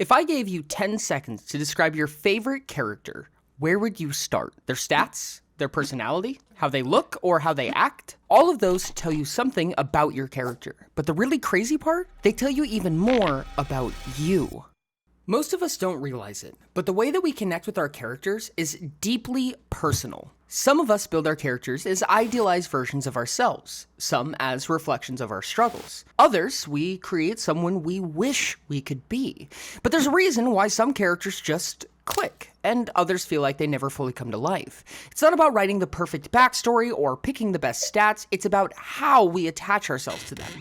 If I gave you 10 seconds to describe your favorite character, where would you start? Their stats? Their personality? How they look or how they act? All of those tell you something about your character. But the really crazy part? They tell you even more about you. Most of us don't realize it, but the way that we connect with our characters is deeply personal. Some of us build our characters as idealized versions of ourselves, some as reflections of our struggles. Others, we create someone we wish we could be. But there's a reason why some characters just click, and others feel like they never fully come to life. It's not about writing the perfect backstory or picking the best stats, it's about how we attach ourselves to them.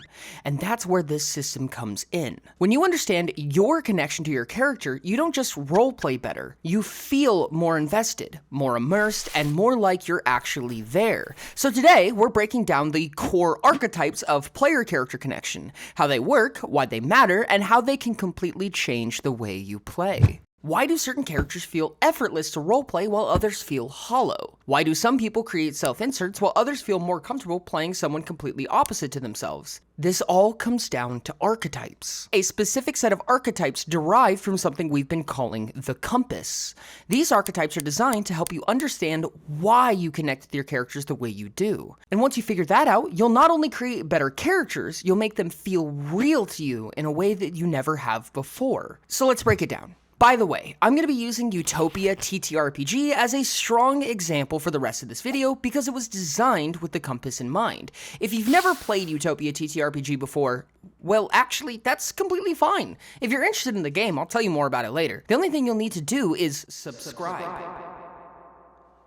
And that's where this system comes in. When you understand your connection to your character, you don't just roleplay better, you feel more invested, more immersed, and more like you're actually there. So today, we're breaking down the core archetypes of player-character connection, how they work, why they matter, and how they can completely change the way you play. Why do certain characters feel effortless to roleplay while others feel hollow? Why do some people create self-inserts while others feel more comfortable playing someone completely opposite to themselves? This all comes down to archetypes. A specific set of archetypes derived from something we've been calling the compass. These archetypes are designed to help you understand why you connect with your characters the way you do. And once you figure that out, you'll not only create better characters, you'll make them feel real to you in a way that you never have before. So let's break it down. By the way, I'm going to be using Utopia TTRPG as a strong example for the rest of this video because it was designed with the compass in mind. If you've never played Utopia TTRPG before, well, actually, that's completely fine. If you're interested in the game, I'll tell you more about it later. The only thing you'll need to do is subscribe.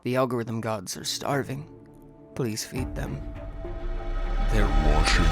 The algorithm gods are starving. Please feed them. They're washing.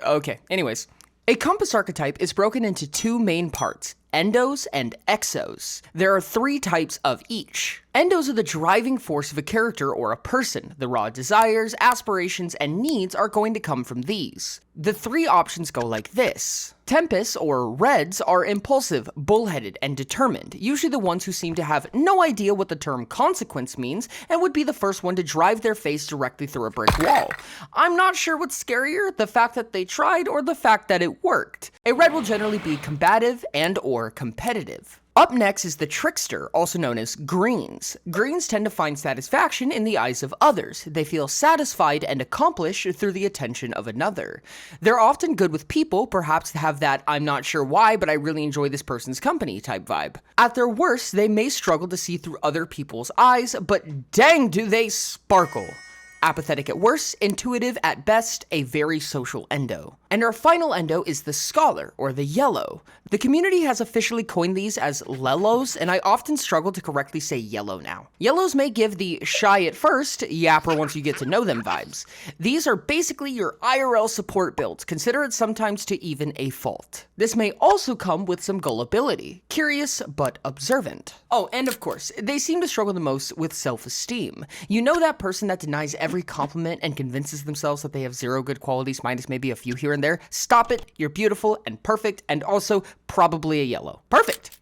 Okay, anyways. A compass archetype is broken into two main parts, endos and exos. There are three types of each. Endos are the driving force of a character or a person. The raw desires, aspirations, and needs are going to come from these. The three options go like this. Tempest, or reds, are impulsive, bullheaded, and determined, usually the ones who seem to have no idea what the term consequence means and would be the first one to drive their face directly through a brick wall. I'm not sure what's scarier, the fact that they tried or the fact that it worked. A red will generally be combative and or competitive. Up next is the trickster, also known as greens. Greens tend to find satisfaction in the eyes of others. They feel satisfied and accomplished through the attention of another. They're often good with people, perhaps have that I'm not sure why, but I really enjoy this person's company type vibe. At their worst, they may struggle to see through other people's eyes, but dang do they sparkle. Apathetic at worst, intuitive at best, a very social endo. And our final endo is the scholar, or the yellow. The community has officially coined these as lelos, and I often struggle to correctly say yellow now. Yellows may give the shy at first, yapper once you get to know them vibes. These are basically your IRL support builds, consider it sometimes to even a fault. This may also come with some gullibility, curious but observant. Oh, and of course, they seem to struggle the most with self-esteem. You know that person that denies every compliment and convinces themselves that they have zero good qualities minus maybe a few here and there? Stop it, you're beautiful and perfect and also probably a yellow. Perfect!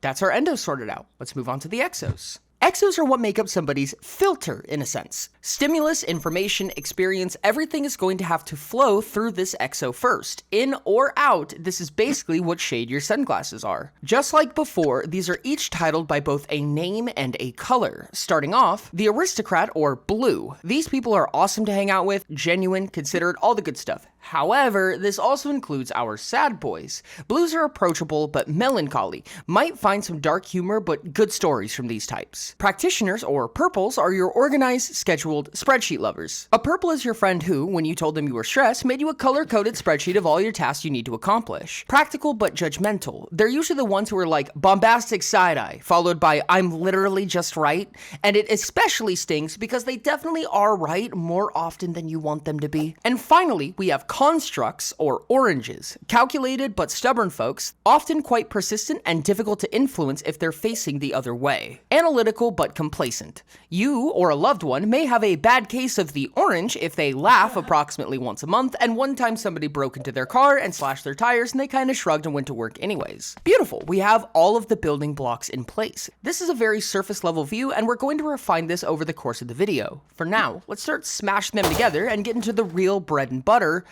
That's our endos sorted out. Let's move on to the exos. Exos are what make up somebody's filter, in a sense. Stimulus, information, experience, everything is going to have to flow through this exo first. In or out, this is basically what shade your sunglasses are. Just like before, these are each titled by both a name and a color. Starting off, the aristocrat, or blue. These people are awesome to hang out with, genuine, considerate, all the good stuff. However, this also includes our sad boys. Blues are approachable but melancholy, might find some dark humor but good stories from these types. Practitioners, or purples, are your organized, scheduled spreadsheet lovers. A purple is your friend who, when you told them you were stressed, made you a color-coded spreadsheet of all your tasks you need to accomplish. Practical but judgmental. They're usually the ones who are like bombastic side-eye, followed by I'm literally just right, and it especially stings because they definitely are right more often than you want them to be. And finally, we have constructs, or oranges. Calculated but stubborn folks, often quite persistent and difficult to influence if they're facing the other way. Analytical but complacent. You, or a loved one, may have a bad case of the orange if they laugh approximately once a month, and one time somebody broke into their car and slashed their tires and they kind of shrugged and went to work anyways. Beautiful, we have all of the building blocks in place. This is a very surface level view and we're going to refine this over the course of the video. For now, let's start smashing them together and get into the real bread and butter,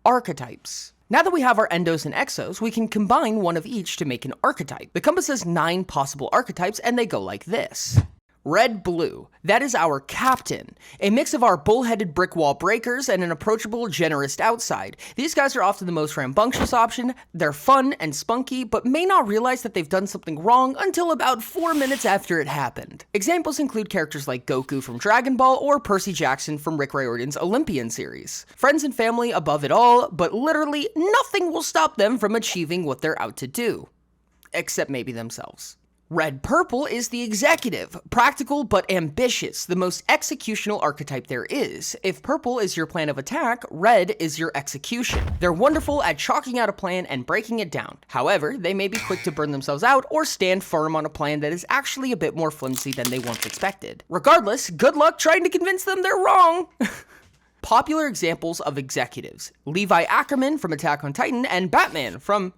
archetypes. Now that we have our endos and exos, we can combine one of each to make an archetype. The compass has 9 possible archetypes, and they go like this. Red-blue, that is our captain, a mix of our bull-headed brick wall breakers and an approachable, generous outside. These guys are often the most rambunctious option. They're fun and spunky, but may not realize that they've done something wrong until about 4 minutes after it happened. Examples include characters like Goku from Dragon Ball or Percy Jackson from Rick Riordan's Olympian series. Friends and family above it all, but literally nothing will stop them from achieving what they're out to do. Except maybe themselves. Red-purple is the executive, practical but ambitious, the most executional archetype there is. If purple is your plan of attack, red is your execution. They're wonderful at chalking out a plan and breaking it down. However, they may be quick to burn themselves out or stand firm on a plan that is actually a bit more flimsy than they once expected. Regardless, good luck trying to convince them they're wrong! Popular examples of executives: Levi Ackerman from Attack on Titan and Batman from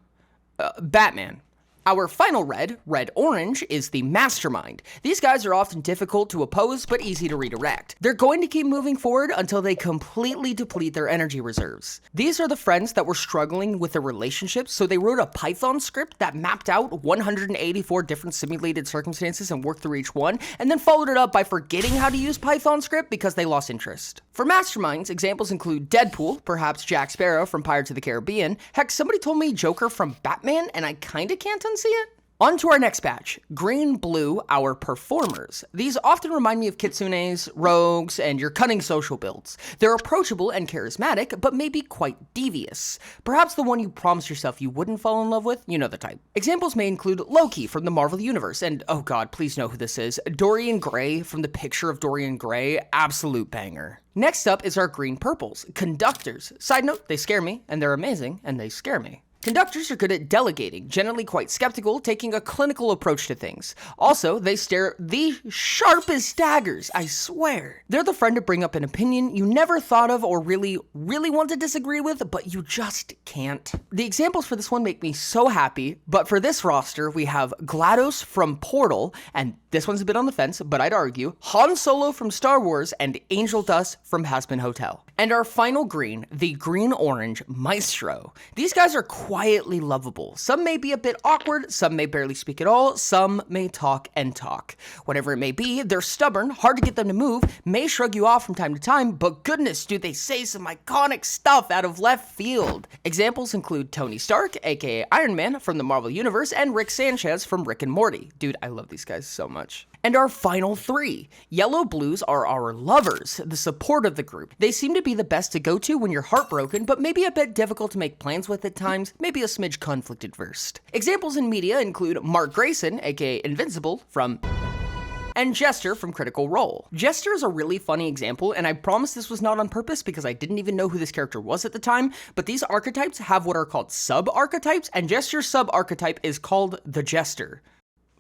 Batman. Our final red-orange, is the mastermind. These guys are often difficult to oppose, but easy to redirect. They're going to keep moving forward until they completely deplete their energy reserves. These are the friends that were struggling with their relationships, so they wrote a Python script that mapped out 184 different simulated circumstances and worked through each one, and then followed it up by forgetting how to use Python script because they lost interest. For masterminds, examples include Deadpool, perhaps Jack Sparrow from Pirates of the Caribbean. Heck, somebody told me Joker from Batman, and I kinda can't unsee it. On to our next batch, green-blue, our performers. These often remind me of kitsunes, rogues, and your cunning social builds. They're approachable and charismatic, but maybe quite devious. Perhaps the one you promised yourself you wouldn't fall in love with, you know the type. Examples may include Loki from the Marvel Universe, and oh god, please know who this is, Dorian Gray from The Picture of Dorian Gray, absolute banger. Next up is our green purples, conductors. Side note, they scare me, and they're amazing, and they scare me. Conductors are good at delegating, generally quite skeptical, taking a clinical approach to things. Also, they stare the sharpest daggers, I swear. They're the friend to bring up an opinion you never thought of or really want to disagree with, but you just can't. The examples for this one make me so happy, but for this roster, we have GLaDOS from Portal, and this one's a bit on the fence, but I'd argue, Han Solo from Star Wars, and Angel Dust from Hazbin Hotel. And our final green, the green-orange Maestro. These guys are quietly lovable. Some may be a bit awkward, some may barely speak at all, some may talk and talk. Whatever it may be, they're stubborn, hard to get them to move, may shrug you off from time to time, but goodness, do they say some iconic stuff out of left field. Examples include Tony Stark, aka Iron Man from the Marvel Universe, and Rick Sanchez from Rick and Morty. Dude, I love these guys so much. And our final 3. Yellow-blues are our lovers, the support of the group. They seem to be the best to go to when you're heartbroken, but maybe a bit difficult to make plans with at times, maybe a smidge conflict adverse. Examples in media include Mark Grayson, aka Invincible, from and Jester from Critical Role. Jester is a really funny example, and I promise this was not on purpose because I didn't even know who this character was at the time, but these archetypes have what are called sub-archetypes, and Jester's sub-archetype is called the Jester.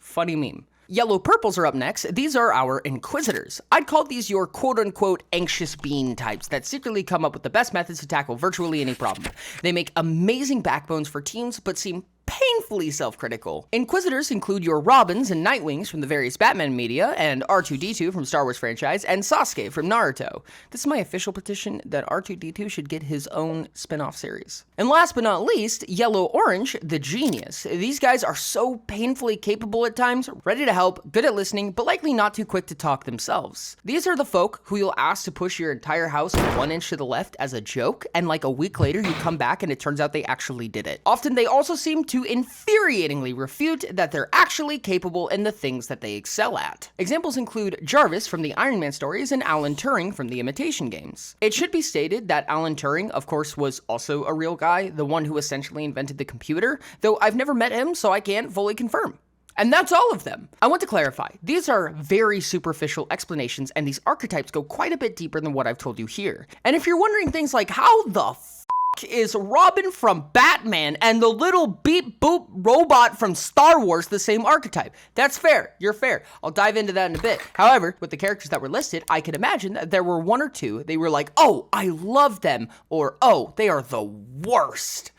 Funny meme. Yellow purples are up next. These are our Inquisitors. I'd call these your quote-unquote anxious bean types that secretly come up with the best methods to tackle virtually any problem. They make amazing backbones for teams, but seem painfully self-critical. Inquisitors include your Robins and Nightwings from the various Batman media, and R2-D2 from Star Wars franchise, and Sasuke from Naruto. This is my official petition that R2-D2 should get his own spin-off series. And last but not least, Yellow-Orange, the Genius. These guys are so painfully capable at times, ready to help, good at listening, but likely not too quick to talk themselves. These are the folk who you'll ask to push your entire house 1 inch to the left as a joke, and like a week later you come back and it turns out they actually did it. Often they also seem to infuriatingly refute that they're actually capable in the things that they excel at. Examples include Jarvis from the Iron Man stories and Alan Turing from the Imitation Games. It should be stated that Alan Turing, of course, was also a real guy, the one who essentially invented the computer, though I've never met him, so I can't fully confirm. And that's all of them. I want to clarify, these are very superficial explanations, and these archetypes go quite a bit deeper than what I've told you here. And if you're wondering things like, how the is Robin from Batman and the little beep boop robot from Star Wars the same archetype? That's fair. You're fair. I'll dive into that in a bit. However, with the characters that were listed, I can imagine that there were 1 or 2. They were like, oh, I love them, or oh, they are the worst.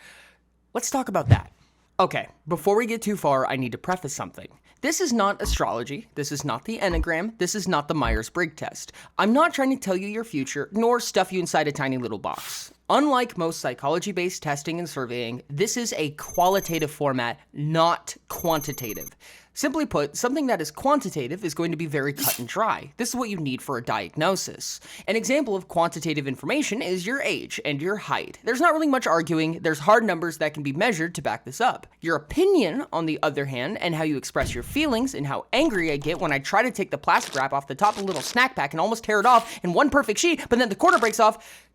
Let's talk about that. Okay, before we get too far, I need to preface something. This is not astrology, this is not the Enneagram, this is not the Myers-Briggs test. I'm not trying to tell you your future, nor stuff you inside a tiny little box. Unlike most psychology-based testing and surveying, this is a qualitative format, not quantitative. Simply put, something that is quantitative is going to be very cut and dry. This is what you need for a diagnosis. An example of quantitative information is your age and your height. There's not really much arguing, there's hard numbers that can be measured to back this up. Your opinion, on the other hand, and how you express your feelings and how angry I get when I try to take the plastic wrap off the top of a little snack pack and almost tear it off in one perfect sheet, but then the corner breaks off,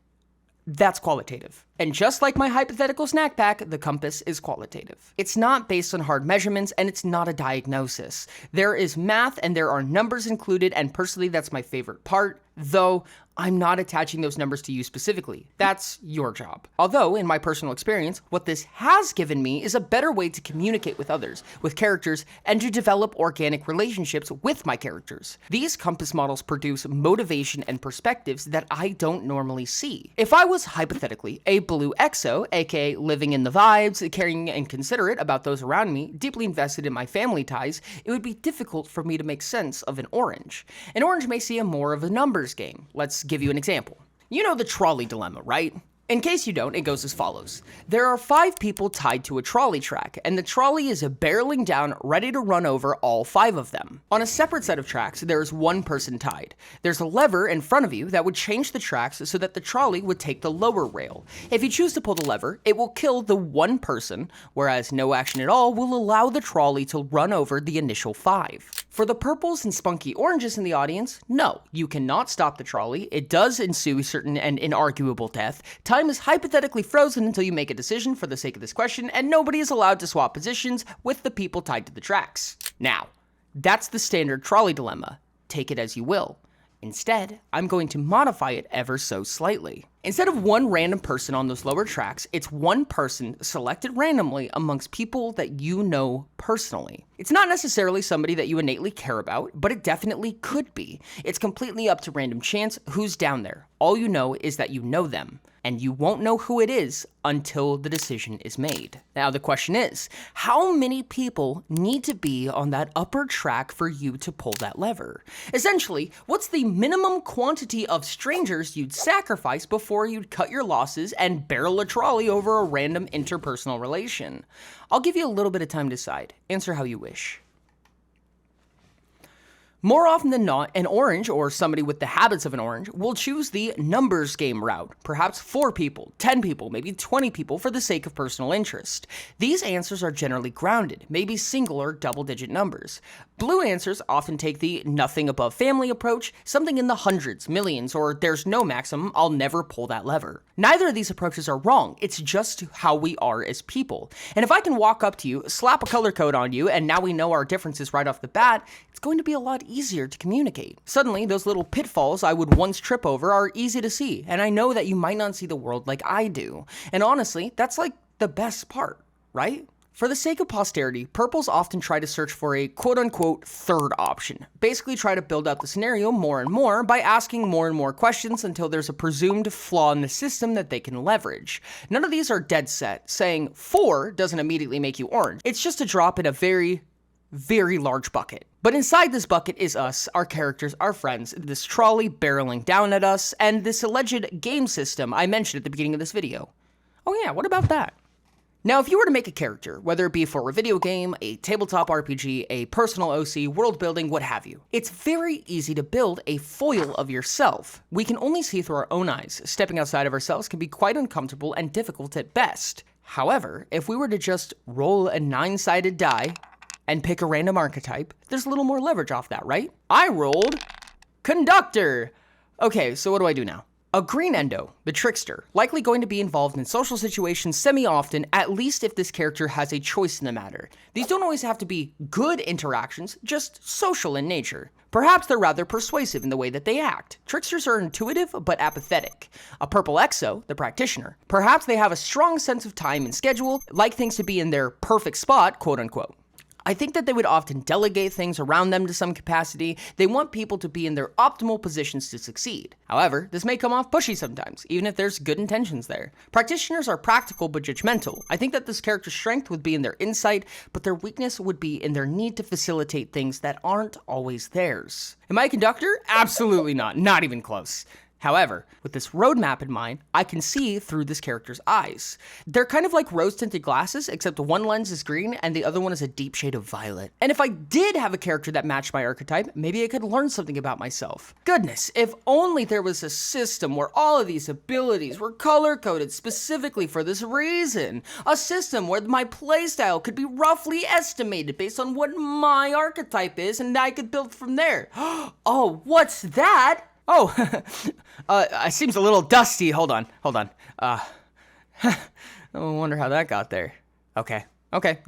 that's qualitative. And just like my hypothetical snack pack, the compass is qualitative. It's not based on hard measurements, and it's not a diagnosis. There is math and there are numbers included, and personally that's my favorite part, though I'm not attaching those numbers to you specifically. That's your job. Although, in my personal experience, what this has given me is a better way to communicate with others, with characters, and to develop organic relationships with my characters. These compass models produce motivation and perspectives that I don't normally see. If I was hypothetically a blue exo, aka living in the vibes, caring and considerate about those around me, deeply invested in my family ties, it would be difficult for me to make sense of an orange. An orange may see more of a numbers game. Let's give you an example. You know the trolley dilemma, right? In case you don't, it goes as follows. There are 5 people tied to a trolley track, and the trolley is barreling down, ready to run over all 5 of them. On a separate set of tracks, there is 1 person tied. There's a lever in front of you that would change the tracks so that the trolley would take the lower rail. If you choose to pull the lever, it will kill the 1 person, whereas no action at all will allow the trolley to run over the initial 5. For the purples and spunky oranges in the audience, no, you cannot stop the trolley. It does ensue certain and inarguable death. Time is hypothetically frozen until you make a decision for the sake of this question, and nobody is allowed to swap positions with the people tied to the tracks. Now, that's the standard trolley dilemma. Take it as you will. Instead, I'm going to modify it ever so slightly. Instead of 1 random person on those lower tracks, it's 1 person selected randomly amongst people that you know personally. It's not necessarily somebody that you innately care about, but it definitely could be. It's completely up to random chance who's down there. All you know is that you know them, and you won't know who it is until the decision is made. Now the question is, how many people need to be on that upper track for you to pull that lever? Essentially, what's the minimum quantity of strangers you'd sacrifice before you'd cut your losses and barrel a trolley over a random interpersonal relation? I'll give you a little bit of time to decide. Answer how you wish. More often than not, an orange, or somebody with the habits of an orange, will choose the numbers game route. Perhaps 4 people, 10 people, maybe 20 people for the sake of personal interest. These answers are generally grounded, maybe single or double-digit numbers. Blue answers often take the nothing above family approach, something in the hundreds, millions, or there's no maximum, I'll never pull that lever. Neither of these approaches are wrong, it's just how we are as people. And if I can walk up to you, slap a color code on you, and now we know our differences right off the bat, it's going to be a lot easier to communicate. Suddenly, those little pitfalls I would once trip over are easy to see, and I know that you might not see the world like I do. And honestly, that's like the best part, right? For the sake of posterity, purples often try to search for a quote-unquote third option. Basically try to build out the scenario more and more by asking more and more questions until there's a presumed flaw in the system that they can leverage. None of these are dead set. Saying 4 doesn't immediately make you orange. It's just a drop in a very large bucket. But inside this bucket is us, our characters, our friends, this trolley barreling down at us, and this alleged game system I mentioned at the beginning of this video. Oh yeah, what about that? Now, if you were to make a character, whether it be for a video game, a tabletop RPG, a personal OC, world building, what have you, it's very easy to build a foil of yourself. We can only see through our own eyes. Stepping outside of ourselves can be quite uncomfortable and difficult at best. However, if we were to just roll a 9-sided die and pick a random archetype, there's a little more leverage off that, right? I rolled Conductor. Okay, so what do I do now? A green endo, the trickster, likely going to be involved in social situations semi-often, at least if this character has a choice in the matter. These don't always have to be good interactions, just social in nature. Perhaps they're rather persuasive in the way that they act. Tricksters are intuitive but apathetic. A purple exo, the practitioner, perhaps they have a strong sense of time and schedule, like things to be in their perfect spot, quote-unquote. I think that they would often delegate things around them to some capacity. They want people to be in their optimal positions to succeed. However, this may come off pushy sometimes, even if there's good intentions there. Practitioners are practical but judgmental. I think that this character's strength would be in their insight, but their weakness would be in their need to facilitate things that aren't always theirs. Am I a conductor? Absolutely not. Not even close. However, with this roadmap in mind, I can see through this character's eyes. They're kind of like rose-tinted glasses, except one lens is green and the other one is a deep shade of violet. And if I did have a character that matched my archetype, maybe I could learn something about myself. Goodness, if only there was a system where all of these abilities were color-coded specifically for this reason. A system where my playstyle could be roughly estimated based on what my archetype is, and I could build from there. Oh, what's that? Oh, it seems a little dusty. Hold on. I wonder how that got there. Okay,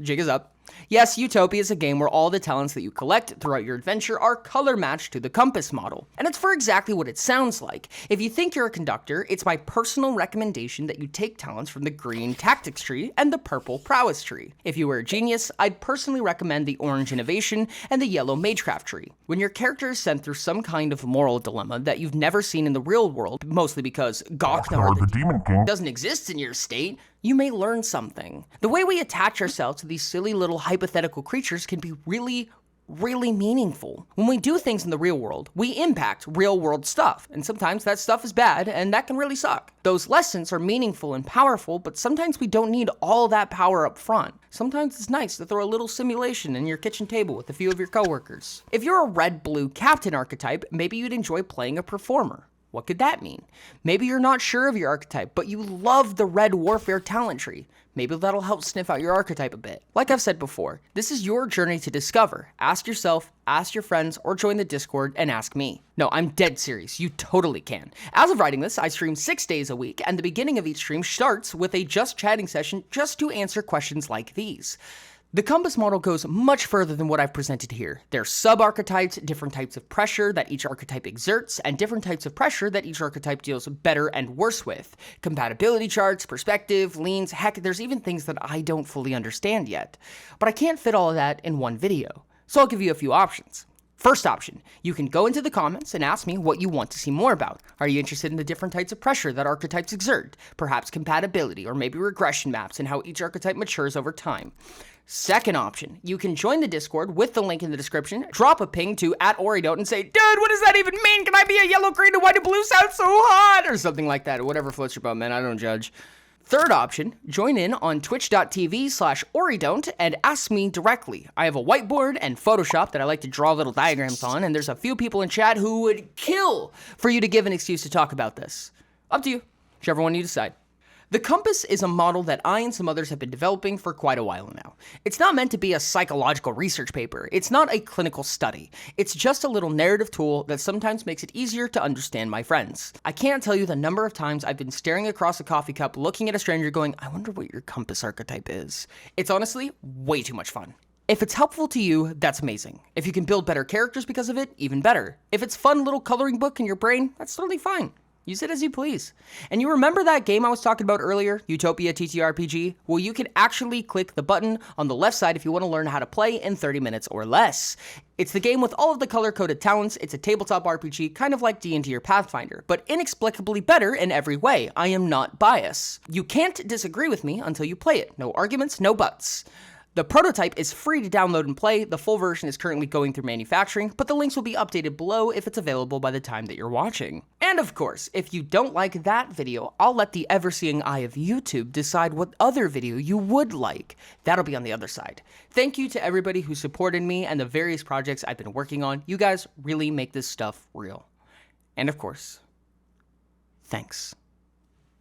jig is up. Yes, Utopia is a game where all the talents that you collect throughout your adventure are color matched to the compass model. And it's for exactly what it sounds like. If you think you're a conductor, it's my personal recommendation that you take talents from the green tactics tree and the purple prowess tree. If you were a genius, I'd personally recommend the orange innovation and the yellow magecraft tree. When your character is sent through some kind of moral dilemma that you've never seen in the real world, mostly because Goknar the Demon King doesn't exist in your state, you may learn something. The way we attach ourselves to these silly little hypothetical creatures can be really meaningful. When we do things in the real world, we impact real world stuff, and sometimes that stuff is bad, and that can really suck. Those lessons are meaningful and powerful, but sometimes we don't need all that power up front. Sometimes it's nice to throw a little simulation in your kitchen table with a few of your coworkers. If you're a red-blue captain archetype, maybe you'd enjoy playing a performer. What could that mean? Maybe you're not sure of your archetype, but you love the red warfare talent tree. Maybe that'll help sniff out your archetype a bit. Like I've said before, this is your journey to discover. Ask yourself, ask your friends, or join the Discord and ask me. No, I'm dead serious. You totally can. As of writing this, I stream 6 days a week, and the beginning of each stream starts with a just chatting session just to answer questions like these. The compass model goes much further than what I've presented here. There's sub-archetypes, different types of pressure that each archetype exerts, and different types of pressure that each archetype deals better and worse with. Compatibility charts, perspective, leans, heck, there's even things that I don't fully understand yet. But I can't fit all of that in one video, so I'll give you a few options. First option, you can go into the comments and ask me what you want to see more about. Are you interested in the different types of pressure that archetypes exert? Perhaps compatibility, or maybe regression maps and how each archetype matures over time. Second option, you can join the Discord with the link in the description, drop a ping to @Oridote and say, dude, what does that even mean? Can I be a yellow, green, and white, and blue sound so hot? Or something like that, or whatever floats your boat, man, I don't judge. Third option, join in on twitch.tv/Oridon't and ask me directly. I have a whiteboard and Photoshop that I like to draw little diagrams on, and there's a few people in chat who would kill for you to give an excuse to talk about this. Up to you, whichever one you decide. The compass is a model that I and some others have been developing for quite a while now. It's not meant to be a psychological research paper. It's not a clinical study. It's just a little narrative tool that sometimes makes it easier to understand my friends. I can't tell you the number of times I've been staring across a coffee cup, looking at a stranger going, I wonder what your compass archetype is. It's honestly way too much fun. If it's helpful to you, that's amazing. If you can build better characters because of it, even better. If it's a fun little coloring book in your brain, that's totally fine. Use it as you please. And you remember that game I was talking about earlier, Utopia TTRPG? Well, you can actually click the button on the left side if you want to learn how to play in 30 minutes or less. It's the game with all of the color-coded talents. It's a tabletop RPG, kind of like D&D or Pathfinder, but inexplicably better in every way. I am not biased. You can't disagree with me until you play it. No arguments, no buts. The prototype is free to download and play. The full version is currently going through manufacturing, but the links will be updated below if it's available by the time that you're watching. And of course, if you don't like that video, I'll let the ever-seeing eye of YouTube decide what other video you would like. That'll be on the other side. Thank you to everybody who supported me and the various projects I've been working on. You guys really make this stuff real. And of course, thanks.